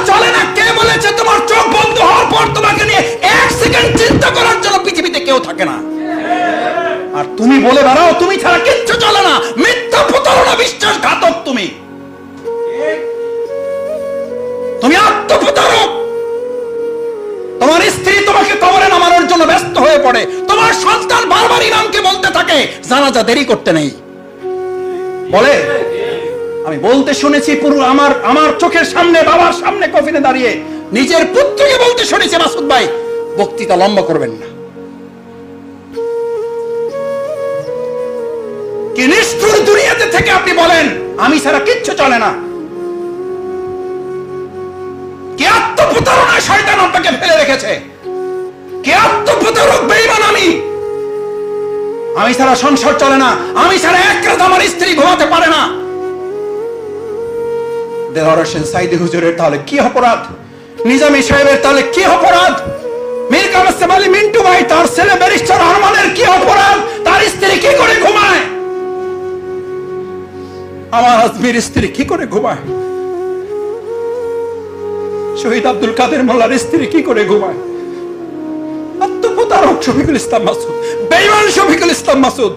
চলে না। কে বলেছে তোমার চোখ বন্ধ হওয়ার পর তোমাকে নিয়ে এক সেকেন্ড চিন্তা করার জন্য পৃথিবীতে কেউ থাকে না? আর তুমি বলে বেড়াও তুমি ছাড়া কিচ্ছু চলে না। মিথ্যা, প্রতারণা, বিশ্বাসঘাতক। তুমি আত্মপ্রতারক। তোমার স্ত্রী তোমাকে কবরে নামানোর জন্য ব্যস্ত হয়ে পড়ে। তোমার সন্তান বারবার ইমামকে বলতে থাকে জানাজা দেরি করতে নেই। বলে আমি বলতে শুনেছি, পুরো আমার চোখের সামনে, বাবার সামনে কফিনে দাঁড়িয়ে নিজের পুত্রকে বলতে শুনেছি, মাসুদ ভাই বক্তৃতা লম্বা করবেন না। কি নিষ্ঠুর দুনিয়াতে থেকে আপনি বলেন আমি ছাড়া কিচ্ছু চলে না। কে আত্মপ্রতারণায় শয়তান আপনাকে ফেলে রেখেছে? কে আত্মপ্রতারক, বেঈমান? আমি ছাড়া সংসার চলে না, আমি ছাড়া এক রাত আমার স্ত্রী ঘুমাতে পারে না। দেলোয়ার হোসেন সাইদি হুজুরের তাহলে কি অপরাধ? নিজামী সাহেবের তাহলে কি অপরাধ? মীর কাসেম আলী মিন্টু ভাই তার ছেলে ব্যারিস্টার আরমানের কি অপরাধ? তার স্ত্রী কি করে ঘুমায়? আমার আজমির স্ত্রী কি করে ঘুমায়? শহীদ আব্দুল কাদের মোল্লার স্ত্রী কি করে ঘুমায়? আত্মপ্রতারক শফিকুল ইসলাম মাসুদ, বেঈমান শফিকুল ইসলাম মাসুদ।